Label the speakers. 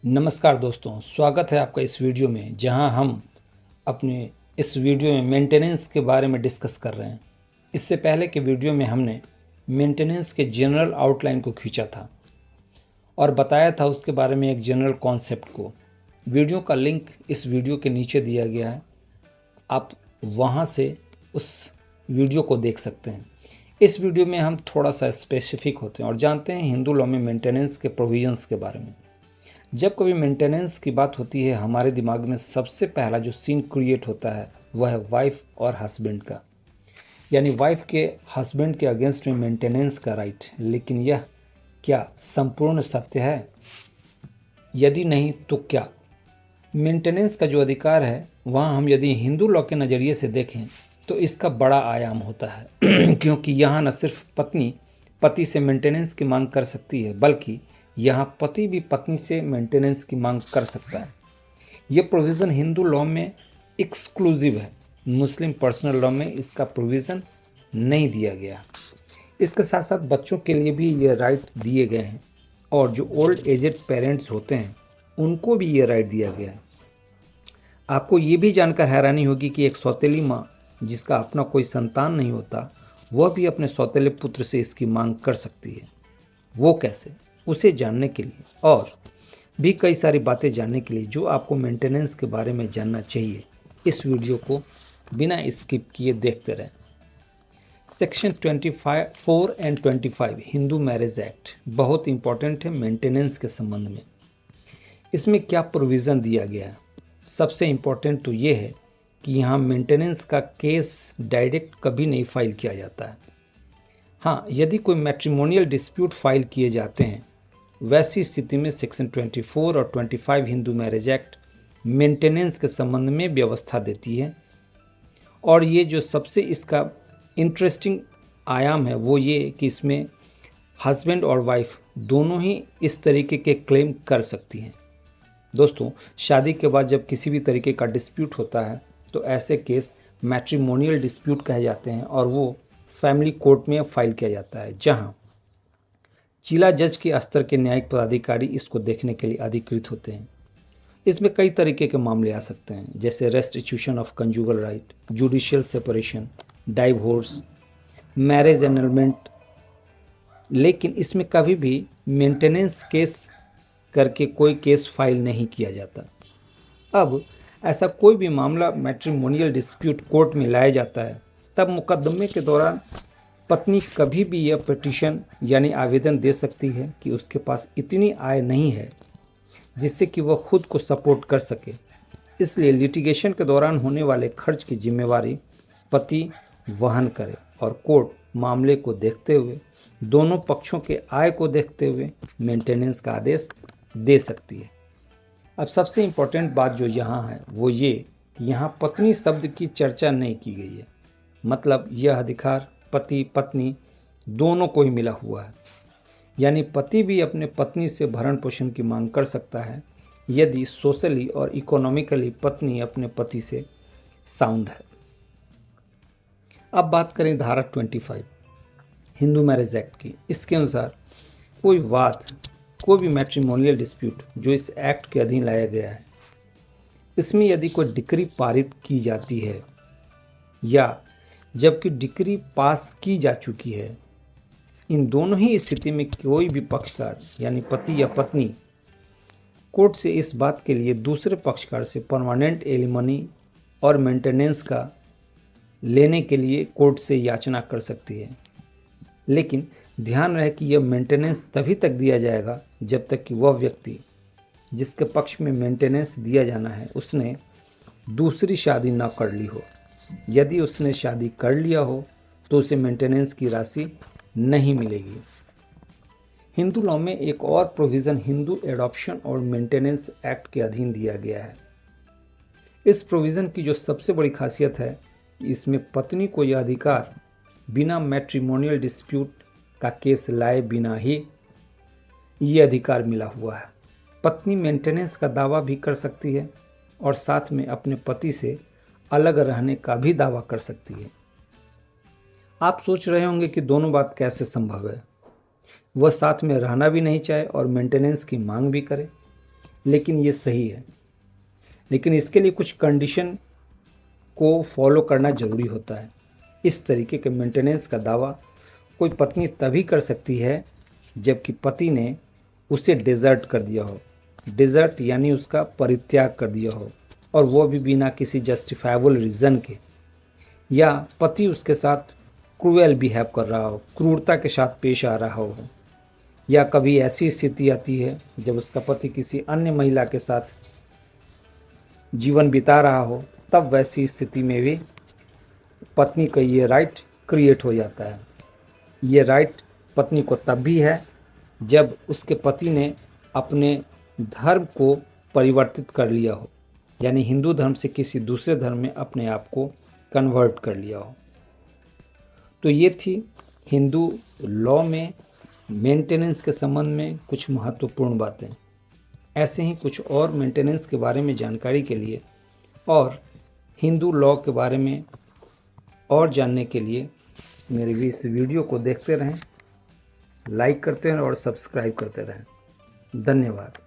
Speaker 1: नमस्कार दोस्तों, स्वागत है आपका इस वीडियो में जहां हम अपने इस वीडियो में मेंटेनेंस के बारे में डिस्कस कर रहे हैं। इससे पहले के वीडियो में हमने मेंटेनेंस के जनरल आउटलाइन को खींचा था और बताया था उसके बारे में एक जनरल कॉन्सेप्ट को। वीडियो का लिंक इस वीडियो के नीचे दिया गया है, आप वहां से उस वीडियो को देख सकते हैं। इस वीडियो में हम थोड़ा सा स्पेसिफिक होते हैं और जानते हैं हिंदू लॉ में मेंटेनेंस के प्रोविजंस के बारे में। जब कभी मेंटेनेंस की बात होती है, हमारे दिमाग में सबसे पहला जो सीन क्रिएट होता है वह है वाइफ और हस्बैंड का, यानी वाइफ के हस्बैंड के अगेंस्ट में मेंटेनेंस का राइट। लेकिन यह क्या संपूर्ण सत्य है? यदि नहीं तो क्या? मेंटेनेंस का जो अधिकार है वहाँ हम यदि हिंदू लॉ के नज़रिए से देखें तो इसका बड़ा आयाम होता है क्योंकि यहाँ न सिर्फ पत्नी पति से मेंटेनेंस की मांग कर सकती है, बल्कि यहाँ पति भी पत्नी से मेंटेनेंस की मांग कर सकता है। ये प्रोविज़न हिंदू लॉ में एक्सक्लूसिव है, मुस्लिम पर्सनल लॉ में इसका प्रोविज़न नहीं दिया गया। इसके साथ साथ बच्चों के लिए भी ये राइट दिए गए हैं और जो ओल्ड एजेड पेरेंट्स होते हैं उनको भी ये राइट दिया गया है। आपको ये भी जानकर हैरानी होगी कि एक सौतेली माँ जिसका अपना कोई संतान नहीं होता, वह भी अपने सौतेले पुत्र से इसकी मांग कर सकती है। वो कैसे? उसे जानने के लिए और भी कई सारी बातें जानने के लिए जो आपको मेंटेनेंस के बारे में जानना चाहिए, इस वीडियो को बिना स्किप किए देखते रहें। Section 24 and 25 Hindu marriage act बहुत इंपॉर्टेंट है मेंटेनेंस के संबंध में। इसमें क्या प्रोविज़न दिया गया है? सबसे इम्पोर्टेंट तो ये है कि यहाँ मेंटेनेंस का केस डायरेक्ट कभी नहीं फाइल किया जाता है। हाँ, यदि कोई मैट्रिमोनियल डिस्प्यूट फाइल किए जाते हैं, वैसी स्थिति में सेक्शन 24 और 25 हिंदू मैरिज एक्ट मेंटेनेंस के संबंध में व्यवस्था देती है। और ये जो सबसे इसका इंटरेस्टिंग आयाम है वो ये कि इसमें हस्बैंड और वाइफ दोनों ही इस तरीके के क्लेम कर सकती हैं। दोस्तों, शादी के बाद जब किसी भी तरीके का डिस्प्यूट होता है तो ऐसे केस मैट्रिमोनियल डिस्प्यूट कहे जाते हैं और वो फैमिली कोर्ट में फाइल किया जाता है, जहां जिला जज के स्तर के न्यायिक पदाधिकारी इसको देखने के लिए अधिकृत होते हैं। इसमें कई तरीके के मामले आ सकते हैं, जैसे restitution of conjugal right, judicial separation, divorce, marriage annulment. लेकिन इसमें कभी भी मेंटेनेंस केस करके कोई केस फाइल नहीं किया जाता। अब ऐसा कोई भी मामला मैट्रिमोनियल डिस्प्यूट कोर्ट में लाया जाता है, तब मुकदमे के दौरान पत्नी कभी भी यह पिटीशन यानी आवेदन दे सकती है कि उसके पास इतनी आय नहीं है जिससे कि वह खुद को सपोर्ट कर सके। इसलिए लिटिगेशन के दौरान होने वाले खर्च की जिम्मेवारी पति वहन करे और कोर्ट मामले को देखते हुए, दोनों पक्षों के आय को देखते हुए मेंटेनेंस का आदेश दे सकती है। अब सबसे इम्पोर्टेंट बात जो यहाँ है वो ये कि यहाँ पत्नी शब्द की चर्चा नहीं की गई है। मतलब यह अधिकार पति पत्नी दोनों को ही मिला हुआ है, यानी पति भी अपने पत्नी से भरण पोषण की मांग कर सकता है यदि सोशली और इकोनॉमिकली पत्नी अपने पति से साउंड है। अब बात करें धारा 25 हिंदू मैरिज एक्ट की। इसके अनुसार कोई भी मैट्रिमोनियल डिस्प्यूट जो इस एक्ट के अधीन लाया गया है, इसमें यदि कोई डिक्री पारित की जाती है या जबकि डिक्री पास की जा चुकी है, इन दोनों ही स्थिति में कोई भी पक्षकार यानी पति या पत्नी कोर्ट से इस बात के लिए दूसरे पक्षकार से परमानेंट एलिमनी और मेंटेनेंस का लेने के लिए कोर्ट से याचना कर सकती है। लेकिन ध्यान रहे कि यह मेंटेनेंस तभी तक दिया जाएगा जब तक कि वह व्यक्ति जिसके पक्ष में मेंटेनेंस दिया जाना है उसने दूसरी शादी न कर ली हो। यदि उसने शादी कर लिया हो तो उसे मेंटेनेंस की राशि नहीं मिलेगी। हिंदू लॉ में एक और प्रोविज़न हिंदू एडॉप्शन और मेंटेनेंस एक्ट के अधीन दिया गया है। इस प्रोविज़न की जो सबसे बड़ी खासियत है, इसमें पत्नी को यह अधिकार बिना मैट्रिमोनियल डिस्प्यूट का केस लाए बिना ही ये अधिकार मिला हुआ है। पत्नी मेंटेनेंस का दावा भी कर सकती है और साथ में अपने पति से अलग रहने का भी दावा कर सकती है। आप सोच रहे होंगे कि दोनों बात कैसे संभव है? वह साथ में रहना भी नहीं चाहे और मेंटेनेंस की मांग भी करे। लेकिन ये सही है। लेकिन इसके लिए कुछ कंडीशन को फॉलो करना ज़रूरी होता है। इस तरीके के मेंटेनेंस का दावा कोई पत्नी तभी कर सकती है जबकि पति ने उसे डिज़र्ट कर दिया हो। डिज़र्ट यानी उसका परित्याग कर दिया हो, और वो भी बिना किसी जस्टिफाइबल रीज़न के, या पति उसके साथ क्रूएल बिहेव कर रहा हो, क्रूरता के साथ पेश आ रहा हो, या कभी ऐसी स्थिति आती है जब उसका पति किसी अन्य महिला के साथ जीवन बिता रहा हो, तब वैसी स्थिति में भी पत्नी का ये राइट क्रिएट हो जाता है। ये राइट पत्नी को तब भी है जब उसके पति ने अपने धर्म को परिवर्तित कर लिया हो, यानी हिंदू धर्म से किसी दूसरे धर्म में अपने आप को कन्वर्ट कर लिया हो। तो ये थी हिंदू लॉ में मेंटेनेंस के संबंध में कुछ महत्वपूर्ण बातें। ऐसे ही कुछ और मेंटेनेंस के बारे में जानकारी के लिए और हिंदू लॉ के बारे में और जानने के लिए मेरे भी इस वीडियो को देखते रहें, लाइक करते रहें और सब्सक्राइब करते रहें। धन्यवाद।